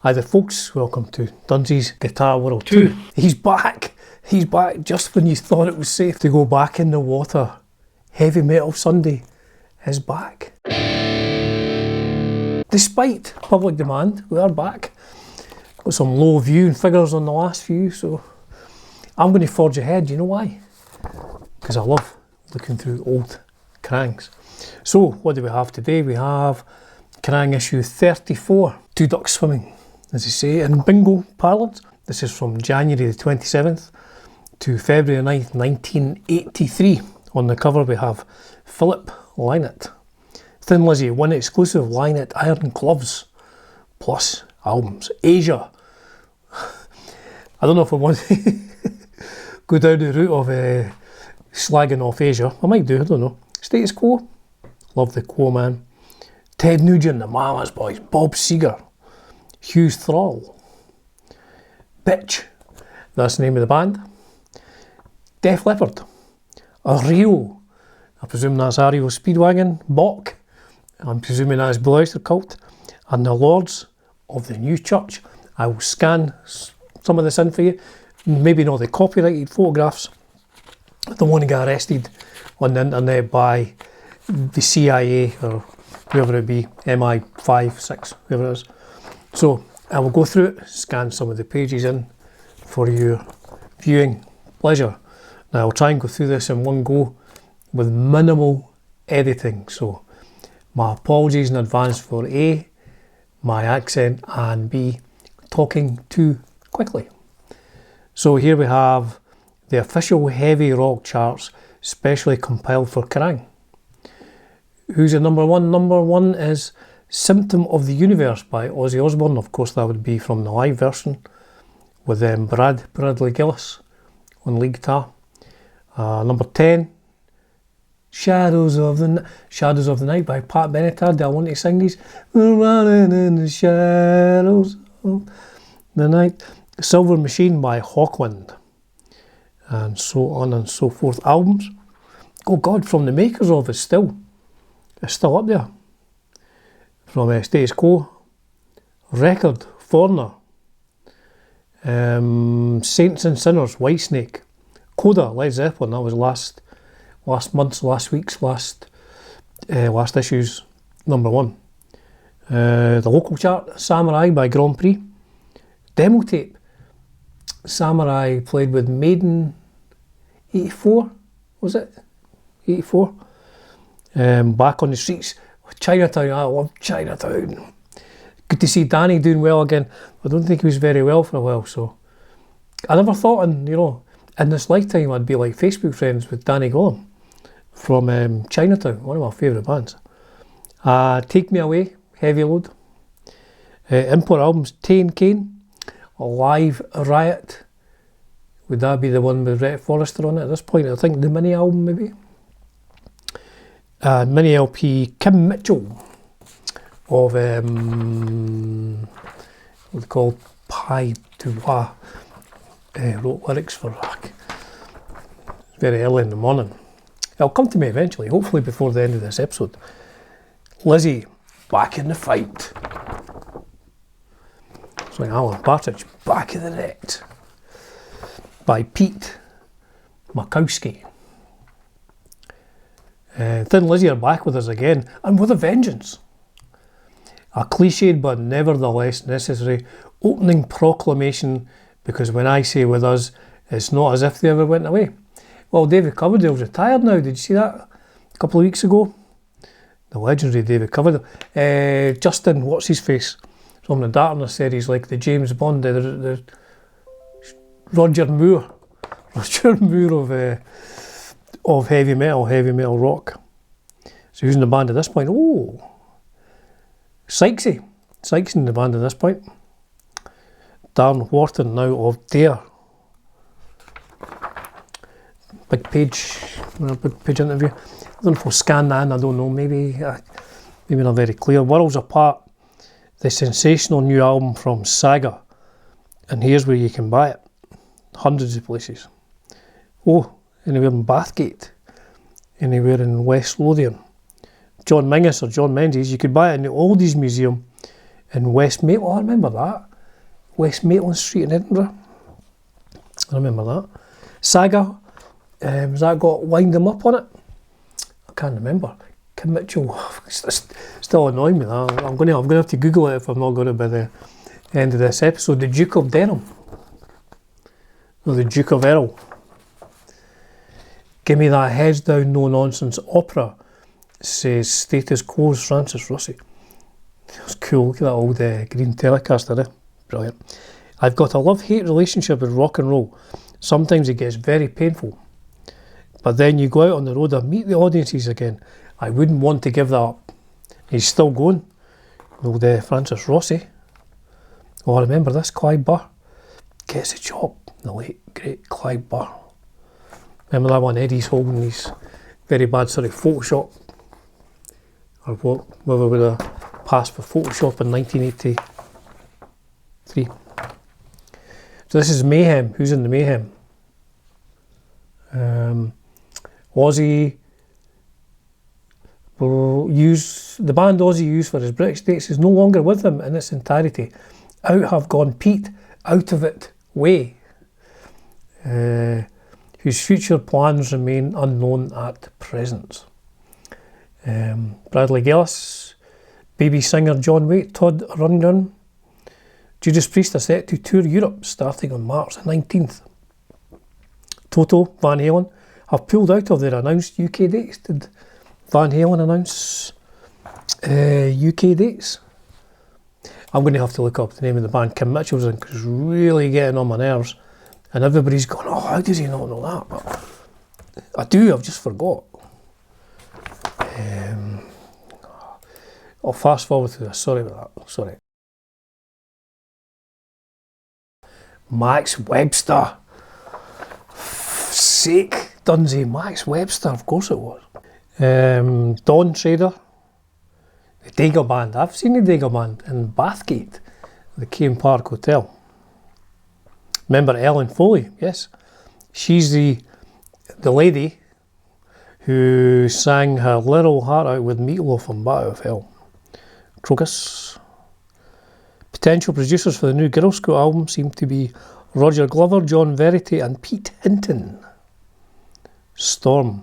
Hi there folks, welcome to Dunzy's Guitar World 2. He's back just when you thought it was safe to go back in the water. Heavy Metal Sunday is back. Despite public demand, we are back. Got some low viewing figures on the last few, so I'm going to forge ahead. You know why? Because I love looking through old Kerrangs. So what do we have today? We have Kerrang issue 34, Two Ducks Swimming. As they say in bingo parlance, this is from January the 27th to February 9th, 1983. On the cover we have Phil Lynott. Thin Lizzy, one exclusive Lynott iron gloves, plus albums. Asia. I don't know if I want to go down the route of slagging off Asia. I might do, I don't know. Status Quo, love the Quo man. Ted Nugent, the Mama's Boys. Bob Seger. Hughes, Thrall. Bitch, that's the name of the band. Def Leppard. Rio, I presume that's Ario Speedwagon. Bach, I'm presuming that's Blue Oyster Cult. And the Lords of the New Church. I will scan some of this in for you. Maybe not the copyrighted photographs. I don't want to get arrested on the internet by the CIA or whoever it be, MI5, 6, whoever it is. So I will go through it, scan some of the pages in for your viewing pleasure. Now I'll try and go through this in one go with minimal editing. So my apologies in advance for A, my accent, and B, talking too quickly. So here we have the official heavy rock charts specially compiled for Kerrang. Who's the number one? Number one is Symptom of the Universe by Ozzy Osbourne. Of course that would be from the live version with Bradley Gillis on lead guitar. Number 10, Shadows of the Night by Pat Benatar. Do I want to sing these? We're running in the shadows of the night. Silver Machine by Hawkwind, and so on and so forth. Albums, oh God, from the makers of it's still up there. From Status Quo, Record, Foreigner, Saints and Sinners, Whitesnake, Coda, Led Zeppelin. That was last issue's number one. The local chart, Samurai by Grand Prix. Demo tape, Samurai played with Maiden, 84, was it? 84. Back on the Streets, Chinatown. I love Chinatown. Good to see Danny doing well again. I don't think he was very well for a while, so I never thought in this lifetime I'd be like Facebook friends with Danny Gollum from Chinatown, one of my favourite bands. Take Me Away, Heavy Load. Import albums, Tay and Kane, Live Riot. Would that be the one with Rhett Forrester on it at this point? I think the mini album maybe. Mini LP, Kim Mitchell of what's it called, Pai Duwa, wrote lyrics for very early in the morning. It'll come to me eventually, hopefully before the end of this episode. Lizzy, Back in the Fight. It's like Alan Partridge, Back in the Net by Pete Makowski. Thin Lizzy are back with us again, and with a vengeance. A cliched but nevertheless necessary opening proclamation, because when I say with us, it's not as if they ever went away. Well, David Coverdale's retired now. Did you see that a couple of weeks ago? The legendary David Coverdale. Justin, what's his face, from the Darkness series, like the James Bond, the Roger Moore of heavy metal rock. So who's in the band at this point? Oh, Sykesy in the band at this point. Darren Wharton now of Dare. Big page interview. I don't know if we'll scan that in, I don't know, maybe not very clear. Worlds Apart, the sensational new album from Saga. And here's where you can buy it. Hundreds of places. Oh, anywhere in Bathgate, anywhere in West Lothian. John Mingus or John Menzies, you could buy it in the Oldies Museum in West Maple. Oh, I remember that. West Maitland Street in Edinburgh. I remember that. Saga, has that got Wind 'Em Up on it? I can't remember. Kim Mitchell, still annoying me that. I'm gonna have to Google it if I'm not going to by the end of this episode. The Duke of Denham. Or the Duke of Errol. Give me that heads down, no nonsense opera, says Status Quo's Francis Rossi. That's cool, look at that old green Telecaster there. Brilliant. I've got a love-hate relationship with rock and roll. Sometimes it gets very painful. But then you go out on the road and meet the audiences again. I wouldn't want to give that up. He's still going. Old Francis Rossi. Oh, I remember this, Clive Burr. Gets the job. The late, great Clive Burr. Remember that one, Eddie's holding these very bad sort of Photoshop. Or whether would have passed for Photoshop in 1983. So this is Mayhem. Who's in the Mayhem? Ozzy Hughes, the band Ozzy Hughes for his British dates is no longer with them in its entirety. Out have gone Pete, out of it way, whose future plans remain unknown at present. Bradley Gillis, baby singer John Waite, Todd Rundgren, Judas Priest are set to tour Europe starting on March the 19th. Toto, Van Halen have pulled out of their announced UK dates. Did Van Halen announce UK dates? I'm going to have to look up the name of the band Kim Mitchell's in because it's really getting on my nerves. And everybody's going, oh, how does he not know that? But I do, I've just forgot. I'll fast forward to this, sorry about that, sorry. Max Webster. Sake, Dunsey, Max Webster, of course it was. Dawn Trader, the Daigle Band. I've seen the Daigle Band in Bathgate, the Keane Park Hotel. Remember Ellen Foley? Yes. She's the lady who sang her little heart out with Meatloaf on Battle of Hell. Crocus. Potential producers for the new Girl Scout album seem to be Roger Glover, John Verity and Pete Hinton. Storm.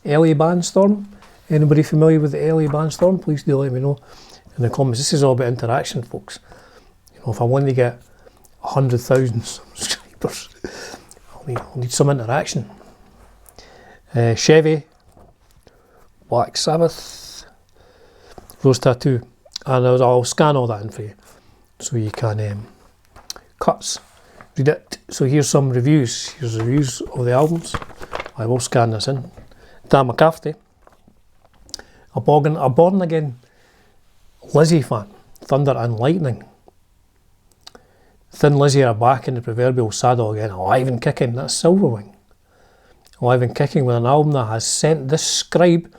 LA Bandstorm. Anybody familiar with the LA Bandstorm? Please do let me know in the comments. This is all about interaction, folks. You know, if I want to get 100,000 subscribers, I'll need some interaction. Chevy, Black Sabbath, Rose Tattoo, and I'll scan all that in for you so you can cuts, read it. So here's some reviews. Here's reviews of the albums. I will scan this in. Dan McCafferty, a born again Lizzy fan, Thunder and Lightning. Thin Lizzy are back in the proverbial saddle again, alive and kicking. That's Silverwing. Alive and kicking with an album that has sent this scribe,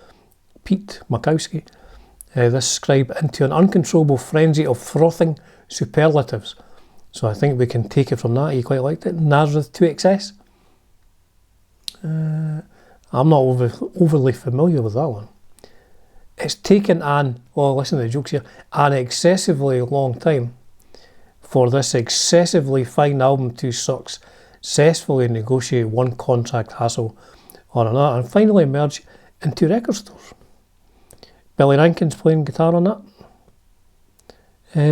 Pete Makowski, this scribe into an uncontrollable frenzy of frothing superlatives. So I think we can take it from that. You quite liked it. Nazareth to Excess. I'm not overly familiar with that one. It's taken listen to the jokes here, an excessively long time for this excessively fine album to successfully negotiate one contract hassle or another and finally emerge into record stores. Billy Rankin's playing guitar on that.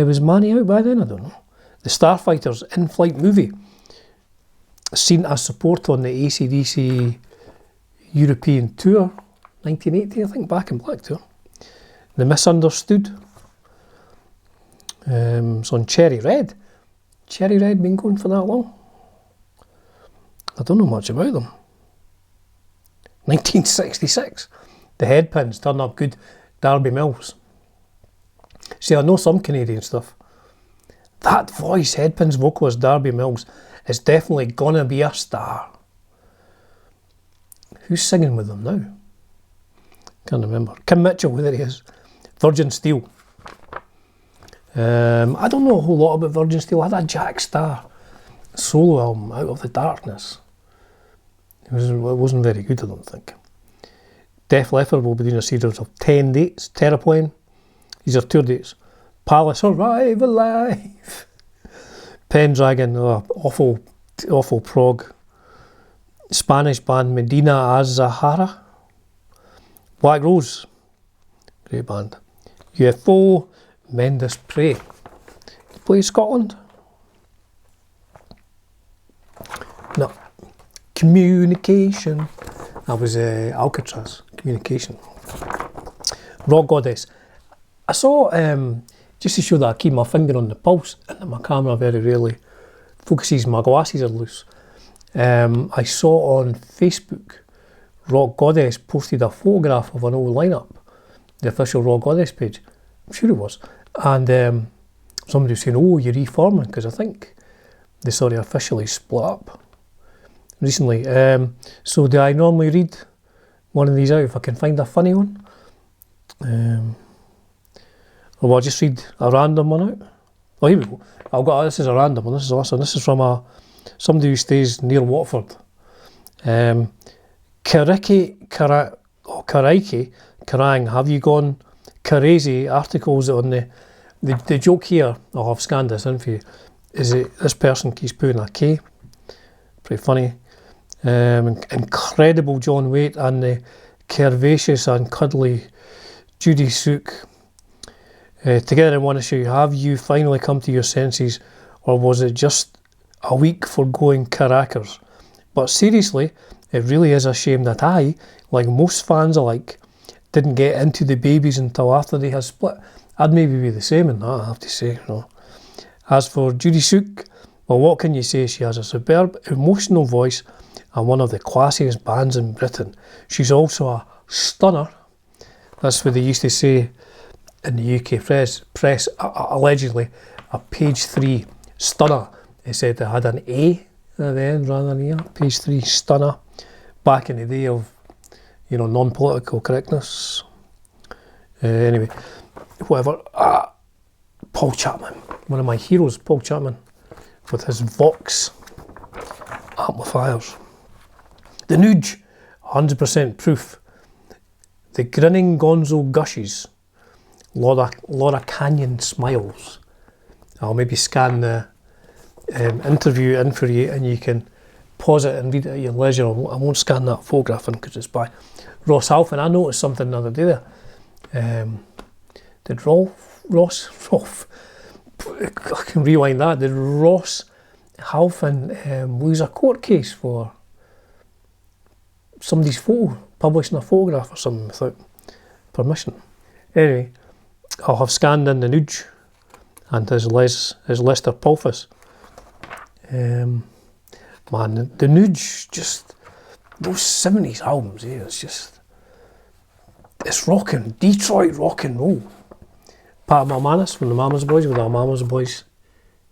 Was Manny out by then? I don't know. The Starfighters in-flight movie, seen as support on the AC/DC European tour, 1980, I think, Back in Black tour. The Misunderstood. It's on Cherry Red. Cherry Red been going for that long? I don't know much about them. 1966. The Headpins turn up good. Darby Mills. See, I know some Canadian stuff. That voice, Headpins vocalist Darby Mills, is definitely gonna be a star. Who's singing with them now? Can't remember. Kim Mitchell, there he is. Virgin Steel. I don't know a whole lot about Virgin Steel. I had a Jack Starr solo album, Out of the Darkness. It wasn't very good, I don't think. Def Leppard will be doing a series of 10 dates. Terraplane, these are tour dates. Palace Arrive Alive. Pendragon, awful prog. Spanish band Medina Azahara. Black Rose, great band. UFO, Mendes Prey. Play Scotland? No. Communication. That was Alcatraz. Communication. Rock Goddess. I saw, just to show that I keep my finger on the pulse, and that my camera very rarely focuses, my glasses are loose. I saw on Facebook, Rock Goddess posted a photograph of an old lineup, the official Rock Goddess page. I'm sure it was. And somebody was saying, oh, you're reforming, because I think they sort of officially split up recently. So do I normally read one of these out if I can find a funny one? Or will I just read a random one out? Oh, here we go. This is a random one. This is awesome. This is from somebody who stays near Watford. Kerrang, have you gone crazy? Articles on the joke here, I've scanned this in for you, is it this person keeps putting a K. Pretty funny. Incredible John Waite and the curvaceous and cuddly Judy Sook. Together in one issue, have you finally come to your senses, or was it just a week for going crackers? But seriously, it really is a shame that I, like most fans alike, didn't get into the babies until after they had split. I'd maybe be the same in that, I have to say. As for Judy Sook, well, what can you say? She has a superb, emotional voice and one of the classiest bands in Britain. She's also a stunner. That's what they used to say in the UK press, allegedly, a page 3 stunner. They said they had an A at the end rather than an E. Page 3 stunner. Back in the day of, non-political correctness. Anyway, whatever. Paul Chapman, one of my heroes, Paul Chapman, with his Vox amplifiers. The Nuge, 100% proof. The grinning Gonzo gushes. Laura Canyon smiles. I'll maybe scan the interview in for you, and you can pause it and read it at your leisure. I won't scan that photograph in because it's by Ross Halfin. I noticed something the other day there. Did Rolf, I can rewind that. Did Ross Halfin lose a court case for somebody's photo, publishing a photograph or something without permission? Anyway, I'll have scanned in the Nuge and his Lester Pulphus. Man, the Nuge, just those 70s albums, it's rocking, Detroit rock and roll. Pat Malmanis from the Mamas Boys with our Mamas Boys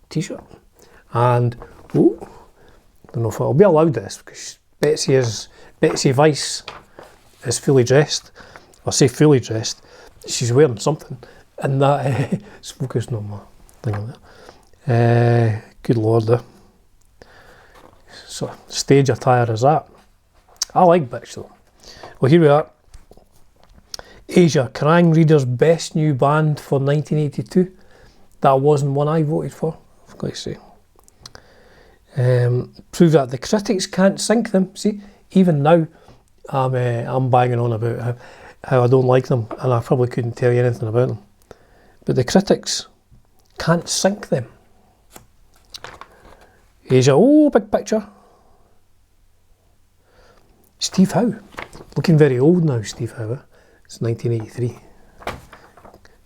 t-shirt. And, I don't know if I'll be allowed this, because Betsy Weiss is fully dressed. I say fully dressed, she's wearing something, and that is focusing on my thing on there. Good lord, so stage attire is that. I like bitch though. Well, here we are. Asia, Kerrang Reader's best new band for 1982. That wasn't one I voted for, I've got to say. Prove that the critics can't sink them. See, even now I'm banging on about how I don't like them, and I probably couldn't tell you anything about them. But the critics can't sink them. Asia, big picture. Steve Howe, looking very old now, Steve Howe. It's 1983.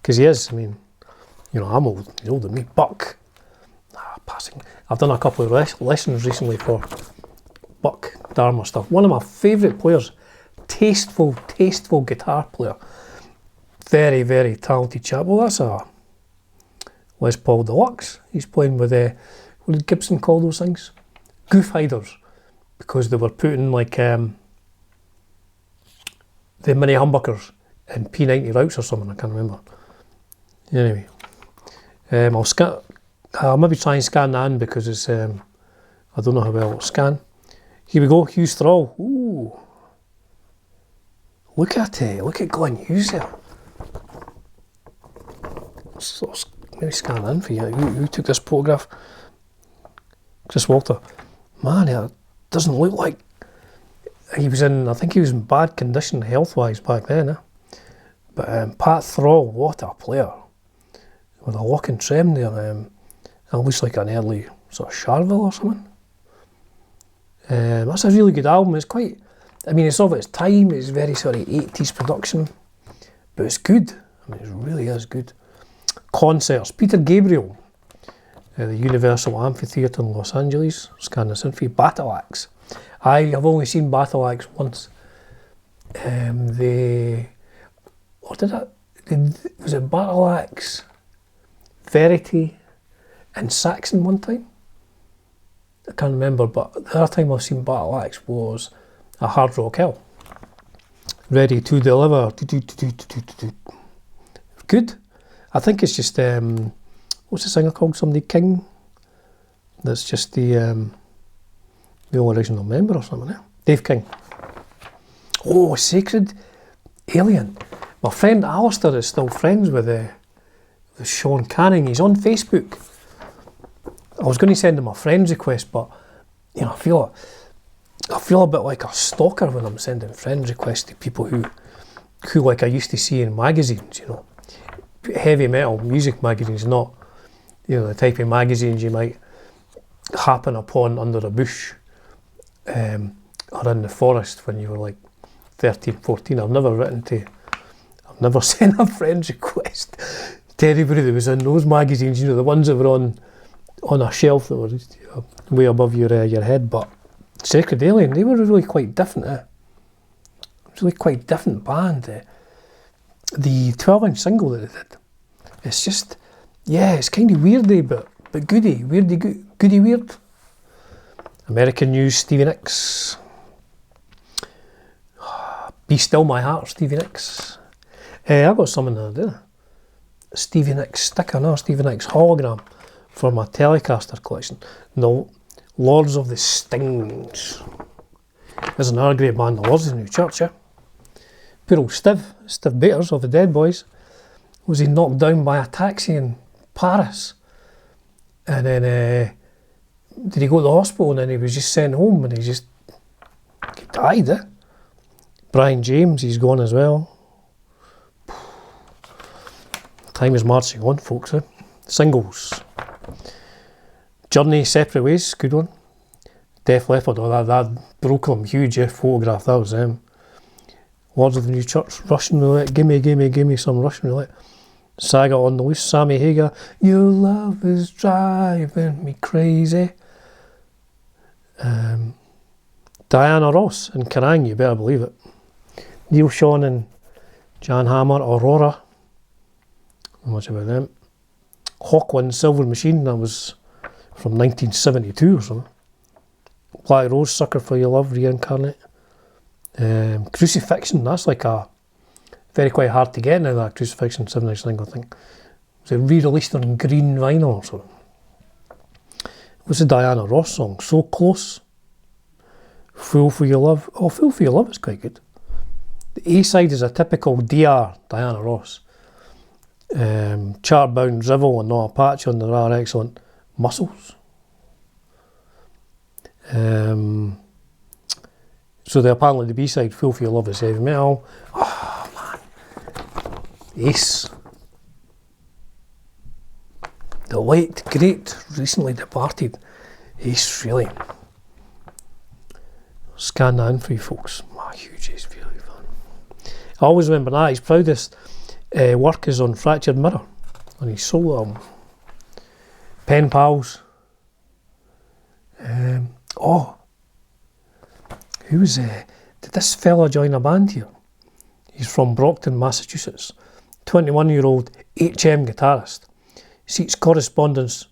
Because he is, I'm old, he's older than me. Buck, passing. I've done a couple of lessons recently for Buck Dharma stuff. One of my favourite players, tasteful guitar player. Very, very talented chap. Well, that's a Les Paul Deluxe. He's playing with, what did Gibson call those things? Goof hiders. Because they were putting the mini humbuckers in P90 routes or something, I can't remember. Anyway, I'll maybe try and scan that in because it's, I don't know how well it'll scan. Here we go, Hughes Thrall. Ooh. Look at Glenn Hughes there. So maybe scan that in for you. Who took this photograph? Chris Walter, man, it doesn't look like he was in, I think he was in bad condition health-wise back then. But Pat Thrall, what a player. With a lock and trem there. It looks like an early sort of Charville or something. That's a really good album. It's quite, I mean, it's of its time. It's very sort of 80s production. But it's good. I mean, it really is good. Concerts. Peter Gabriel. The Universal Amphitheatre in Los Angeles. Scanning Symphony. Battle Axe. I have only seen Battle Axe once. Was it Battle Axe, Verity, and Saxon one time? I can't remember, but the other time I've seen Battle Axe was a Hard Rock Hell. Ready to Deliver. Good. I think it's just, what's the singer called? Somebody King? That's just the original member or something. Dave King. Oh, Sacred Alien. My friend Alistair is still friends with Sean Canning. He's on Facebook. I was going to send him a friend's request, but you know, I feel a bit like a stalker when I'm sending friends requests to people who like I used to see in magazines. You know, heavy metal music magazines, not, you know, the type of magazines you might happen upon under a bush or in the forest when you were like 13, 14. I've never sent a friend's request to anybody that was in those magazines, you know, the ones that were on a shelf that were way above your head. But Sacred Alien, they were really quite different. It was really quite different band. The 12-inch single that they did, it's just, yeah, it's kind of weirdy, but goody, goody weird. American News, Stevie Nicks. Be Still My Heart, Stevie Nicks. I got something there, didn't I? Stevie Nicks sticker, no, Stevie Nicks hologram for my Telecaster collection. No, Lords of the Stings. There's another great band, the Lords of the New Church, yeah. Poor old Steve Bators of the Dead Boys. Was he knocked down by a taxi in Paris? And then, did he go to the hospital and then he was just sent home and he died, Brian James, he's gone as well. Time is marching on, folks. Singles. Journey, Separate Ways, good one. Def Leppard, that broke them huge, photograph, that was them. Lords of the New Church, Russian Roulette, gimme some Russian Roulette. Saga on the Loose, Sammy Hagar, Your Love is Driving Me Crazy. Diana Ross and Kerrang, you better believe it. Neil Sean and Jan Hammer, Aurora. Not much about them. Hawkwind, Silver Machine, that was from 1972 or something. Black Rose, Sucker for Your Love, Reincarnate. Crucifixion, that's like a very quite hard to get now, that Crucifixion 7-inch single, I think. Was it re-released on green vinyl or something? What's the Diana Ross song? So Close. Fool for Your Love. Oh, Fool for Your Love is quite good. The A-side is a typical DR, Diana Ross. Chart-bound Drivel and Not a Patch on there are excellent. Muscles. So apparently the B-side, Fool for Your Love, is heavy metal. Oh man. Ace. The late, great, recently departed Ace Frehley. Scan that in for you folks. Huge Ace Frehley fan. I always remember that. His proudest work is on Fractured Mirror, on his solo album. Pen Pals. Did this fella join a band here? He's from Brockton, Massachusetts. 21-year-old HM guitarist. Seeks correspondence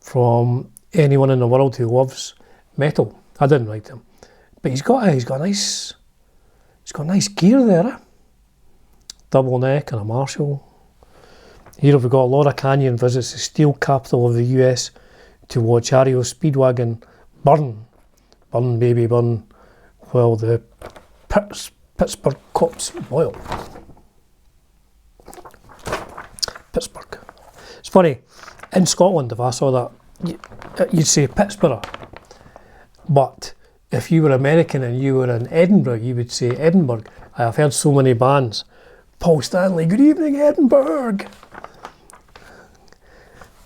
from anyone in the world who loves metal. I didn't write him, but he's got nice gear there. Double neck and a Marshall. Here we've got Laura Canyon visits the steel capital of the US to watch Ario Speedwagon burn, baby burn, while the Pittsburgh cops boil. Pittsburgh. It's funny, in Scotland, if I saw that you'd say Pittsburgh. But if you were American and you were in Edinburgh, you would say Edinburgh. I have heard so many bands. Paul Stanley, good evening, Edinburgh.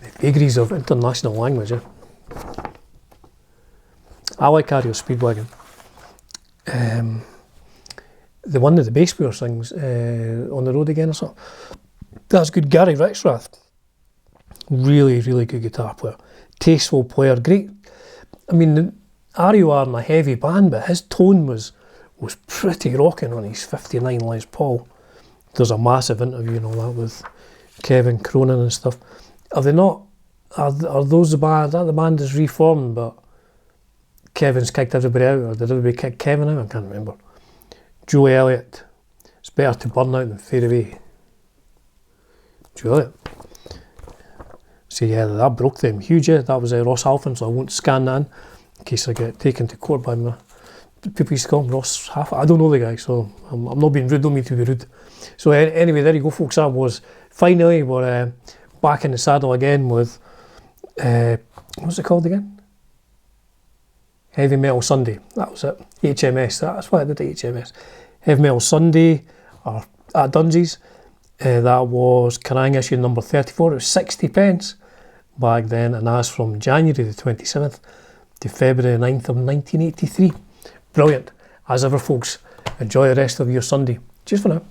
The vagaries of international language. I like Ario Speedwagon. The one that the bass player sings, On the Road Again or something. That's good. Gary Rixrath. Really, really good guitar player. Tasteful player. Great. I mean, Ario aren't a heavy band, but his tone was pretty rocking on his 59 Les Paul. There's a massive interview and all that with Kevin Cronin and stuff. Are they not? Are those the band? That the band is reformed, but Kevin's kicked everybody out, or did everybody kick Kevin out? I can't remember. Joe Elliott. It's better to burn out than fade away. Joe Elliott. So yeah, that broke them huge. Yeah, that was Ross Halfin, so I won't scan that in case I get taken to court by my people used to call him Ross Halfin. I don't know the guy, so I'm not being rude. Don't mean to be rude. So anyway, there you go, folks. That was finally we're back in the saddle again with what's it called again? Heavy Metal Sunday. That was it. HMS. That's why I did HMS. Heavy Metal Sunday or at Dunsies. That was Kerrang issue number 34. It was 60 pence back then, and that's from January the 27th to February 9th of 1983. Brilliant. As ever, folks, enjoy the rest of your Sunday. Cheers for now.